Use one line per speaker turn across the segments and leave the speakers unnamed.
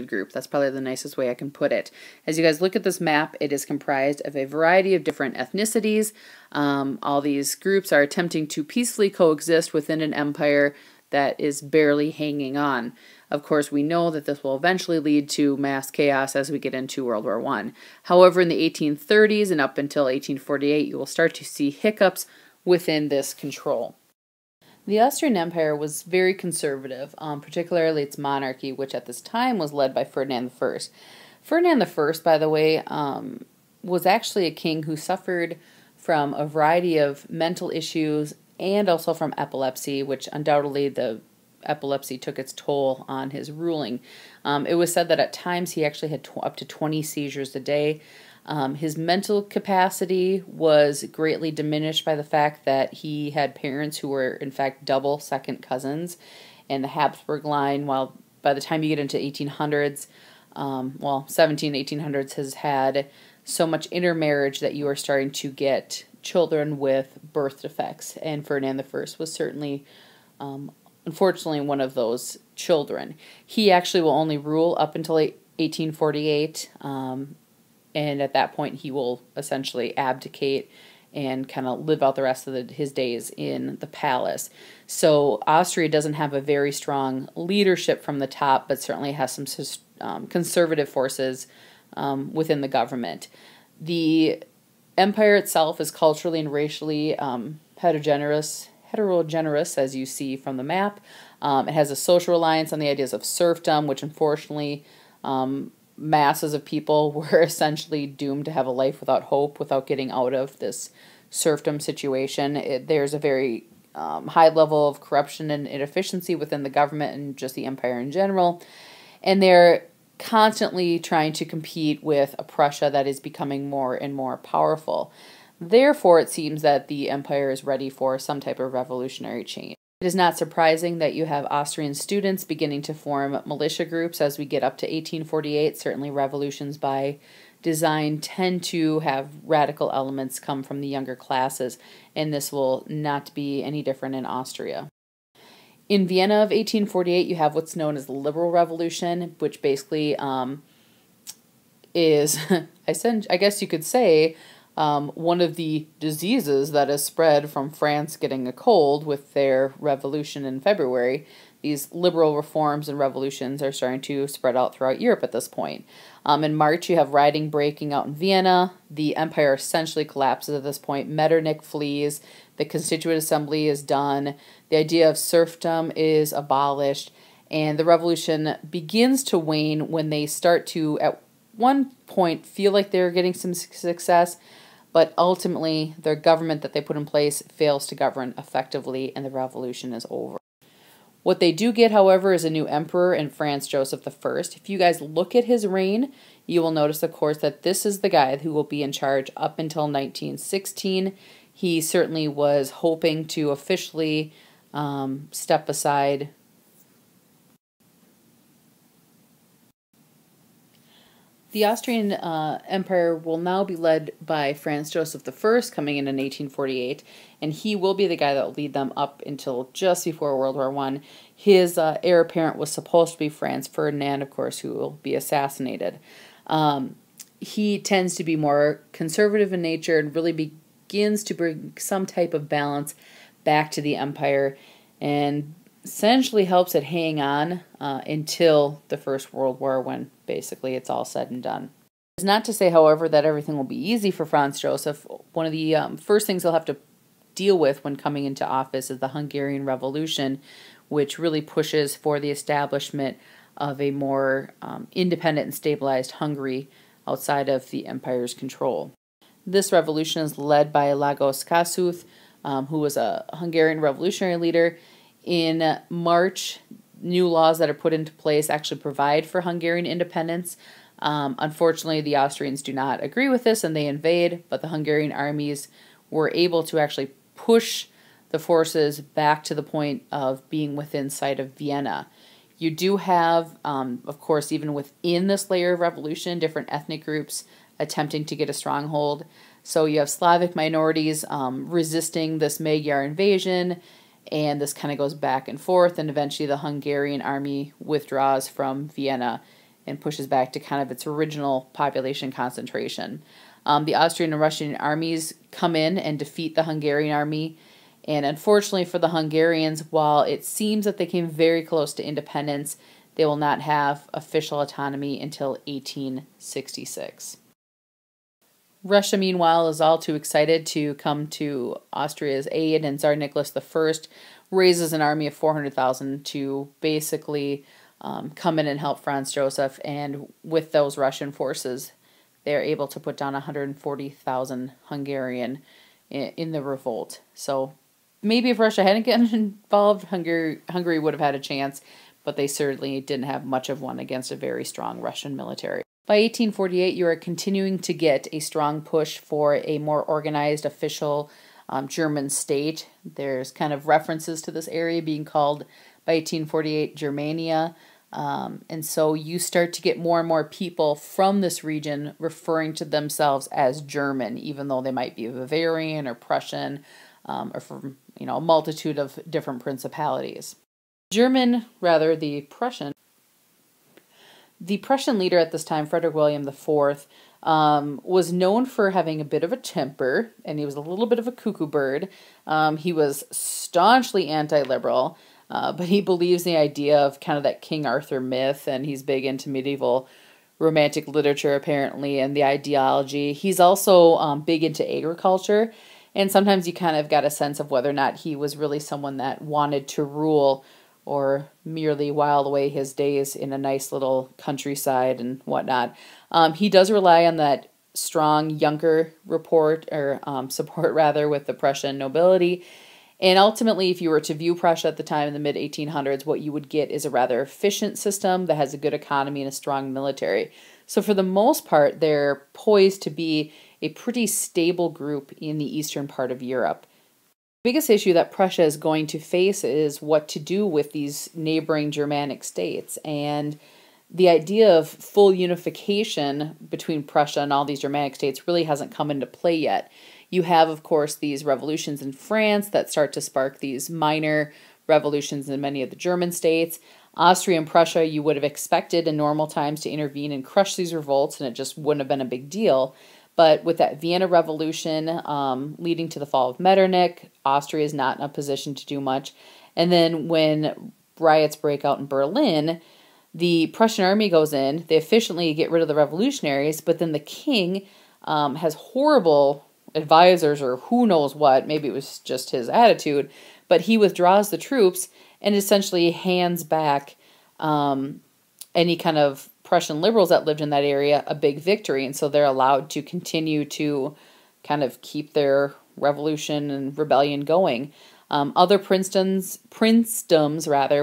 Group. That's probably the nicest way I can put it. As you guys look at this map, it is comprised of a variety of different ethnicities. All these groups are attempting to peacefully coexist within an empire that is barely hanging on. Of course, we know that this will eventually lead to mass chaos as we get into World War I. However, in the 1830s and up until 1848, you will start to see hiccups within this control. The Austrian Empire was very conservative, particularly its monarchy, which at this time was led by Ferdinand I. Ferdinand I, by the way, was actually a king who suffered from a variety of mental issues and also from epilepsy, which undoubtedly the epilepsy took its toll on his ruling. It was said that at times he actually had up to 20 seizures a day. His mental capacity was greatly diminished by the fact that he had parents who were, in fact, double second cousins in the Habsburg line, while by the time you get into 1800s, 1800s has had so much intermarriage that you are starting to get children with birth defects, and Ferdinand I was certainly, unfortunately, one of those children. He actually will only rule up until 1848, and at that point, he will essentially abdicate and kind of live out the rest of his days in the palace. So Austria doesn't have a very strong leadership from the top, but certainly has some conservative forces within the government. The empire itself is culturally and racially heterogeneous, as you see from the map. It has a social reliance on the ideas of serfdom, which unfortunately masses of people were essentially doomed to have a life without hope, without getting out of this serfdom situation. There's a very high level of corruption and inefficiency within the government and just the empire in general. And they're constantly trying to compete with a Prussia that is becoming more and more powerful. Therefore, it seems that the empire is ready for some type of revolutionary change. It is not surprising that you have Austrian students beginning to form militia groups as we get up to 1848. Certainly revolutions by design tend to have radical elements come from the younger classes, and this will not be any different in Austria. In Vienna of 1848, you have what's known as the Liberal Revolution, which basically is, I guess you could say, one of the diseases that is spread from France getting a cold with their revolution in February. These liberal reforms and revolutions are starting to spread out throughout Europe at this point. In March, you have rioting breaking out in Vienna. The empire essentially collapses at this point. Metternich flees. The Constituent Assembly is done. The idea of serfdom is abolished. And the revolution begins to wane when they start to, at one point, feel like they're getting some success, but ultimately their government that they put in place fails to govern effectively and the revolution is over. What they do get, however, is a new emperor in France, Joseph I. If you guys look at his reign, you will notice, of course, that this is the guy who will be in charge up until 1916. He certainly was hoping to officially step aside. The Austrian Empire will now be led by Franz Joseph I, coming in 1848, and he will be the guy that will lead them up until just before World War I. His heir apparent was supposed to be Franz Ferdinand, of course, who will be assassinated. He tends to be more conservative in nature and really begins to bring some type of balance back to the empire and essentially helps it hang on until the First World War, when basically it's all said and done. It's not to say, however, that everything will be easy for Franz Joseph. One of the first things he'll have to deal with when coming into office is the Hungarian Revolution, which really pushes for the establishment of a more independent and stabilized Hungary outside of the empire's control. This revolution is led by Lajos Kossuth, who was a Hungarian revolutionary leader. In March, new laws that are put into place actually provide for Hungarian independence. Unfortunately, the Austrians do not agree with this and they invade, but the Hungarian armies were able to actually push the forces back to the point of being within sight of Vienna. You do have, of course, even within this layer of revolution, different ethnic groups attempting to get a stronghold. So you have Slavic minorities resisting this Magyar invasion, and this kind of goes back and forth, and eventually the Hungarian army withdraws from Vienna and pushes back to kind of its original population concentration. The Austrian and Russian armies come in and defeat the Hungarian army. And unfortunately for the Hungarians, while it seems that they came very close to independence, they will not have official autonomy until 1866. Russia, meanwhile, is all too excited to come to Austria's aid, and Tsar Nicholas I raises an army of 400,000 to basically come in and help Franz Joseph, and with those Russian forces, they're able to put down 140,000 Hungarian in the revolt. So maybe if Russia hadn't gotten involved, Hungary would have had a chance, but they certainly didn't have much of one against a very strong Russian military. By 1848, you are continuing to get a strong push for a more organized official German state. There's kind of references to this area being called, by 1848, Germania. And so you start to get more and more people from this region referring to themselves as German, even though they might be Bavarian or Prussian, or from a multitude of different principalities. The Prussian leader at this time, Frederick William IV, was known for having a bit of a temper, and he was a little bit of a cuckoo bird. He was staunchly anti-liberal, but he believes in the idea of kind of that King Arthur myth, and he's big into medieval romantic literature, apparently, and the ideology. He's also big into agriculture, and sometimes you kind of got a sense of whether or not he was really someone that wanted to rule or merely while away his days in a nice little countryside and whatnot. He does rely on that strong Junker support rather with the Prussian nobility. And ultimately, if you were to view Prussia at the time in the mid-1800s, what you would get is a rather efficient system that has a good economy and a strong military. So for the most part, they're poised to be a pretty stable group in the eastern part of Europe. The biggest issue that Prussia is going to face is what to do with these neighboring Germanic states. And the idea of full unification between Prussia and all these Germanic states really hasn't come into play yet. You have, of course, these revolutions in France that start to spark these minor revolutions in many of the German states. Austria and Prussia, you would have expected in normal times to intervene and crush these revolts, and it just wouldn't have been a big deal. But with that Vienna Revolution leading to the fall of Metternich, Austria is not in a position to do much. And then when riots break out in Berlin, the Prussian army goes in. They efficiently get rid of the revolutionaries, but then the king has horrible advisors or who knows what. Maybe it was just his attitude. But he withdraws the troops and essentially hands back any kind of Prussian liberals that lived in that area a big victory, and so they're allowed to continue to kind of keep their revolution and rebellion going. Other princedoms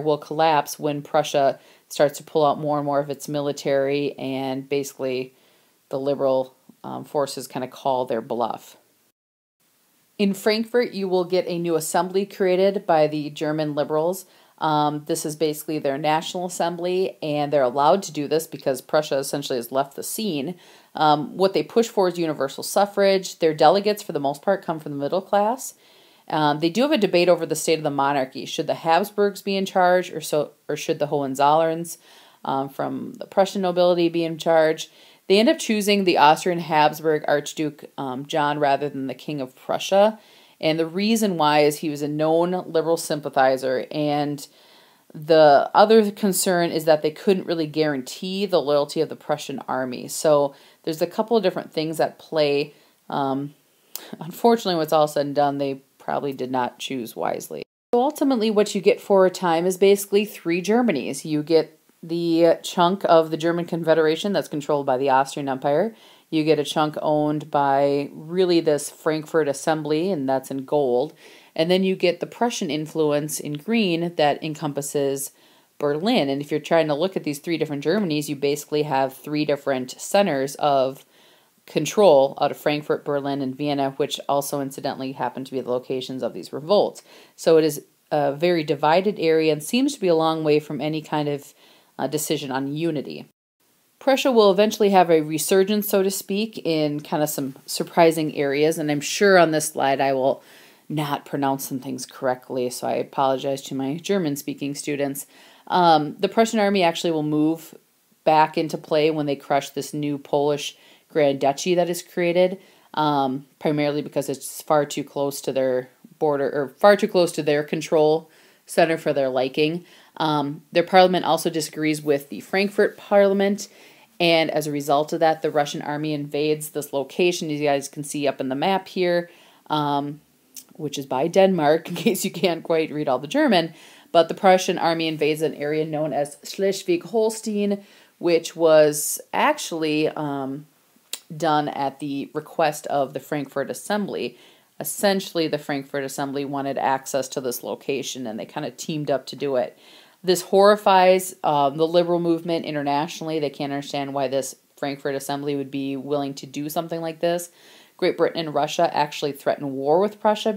will collapse when Prussia starts to pull out more and more of its military, and basically the liberal forces kind of call their bluff. In Frankfurt, you will get a new assembly created by the German liberals. This is basically their national assembly, and they're allowed to do this because Prussia essentially has left the scene. What they push for is universal suffrage. Their delegates, for the most part, come from the middle class. They do have a debate over the state of the monarchy. Should the Habsburgs be in charge, or should the Hohenzollerns from the Prussian nobility be in charge? They end up choosing the Austrian Habsburg Archduke John rather than the King of Prussia. And the reason why is he was a known liberal sympathizer, and the other concern is that they couldn't really guarantee the loyalty of the Prussian army. So there's a couple of different things at play. Unfortunately, when it's all said and done, they probably did not choose wisely. So ultimately, what you get for a time is basically three Germanys. You get the chunk of the German Confederation that's controlled by the Austrian Empire. You get a chunk owned by really this Frankfurt Assembly, and that's in gold. And then you get the Prussian influence in green that encompasses Berlin. And if you're trying to look at these three different Germanys, you basically have three different centers of control out of Frankfurt, Berlin, and Vienna, which also incidentally happen to be the locations of these revolts. So it is a very divided area and seems to be a long way from any kind of decision on unity. Prussia will eventually have a resurgence, so to speak, in kind of some surprising areas, and I'm sure on this slide I will not pronounce some things correctly, so I apologize to my German-speaking students. The Prussian army actually will move back into play when they crush this new Polish Grand Duchy that is created, primarily because it's far too close to their border, or far too close to their control center for their liking. Their parliament also disagrees with the Frankfurt parliament, and as a result of that, the Russian army invades this location, as you guys can see up in the map here, which is by Denmark, in case you can't quite read all the German. But the Prussian army invades an area known as Schleswig-Holstein, which was actually done at the request of the Frankfurt Assembly. Essentially, the Frankfurt Assembly wanted access to this location, and they kind of teamed up to do it. This horrifies the liberal movement internationally. They can't understand why this Frankfurt Assembly would be willing to do something like this. Great Britain and Russia actually threatened war with Prussia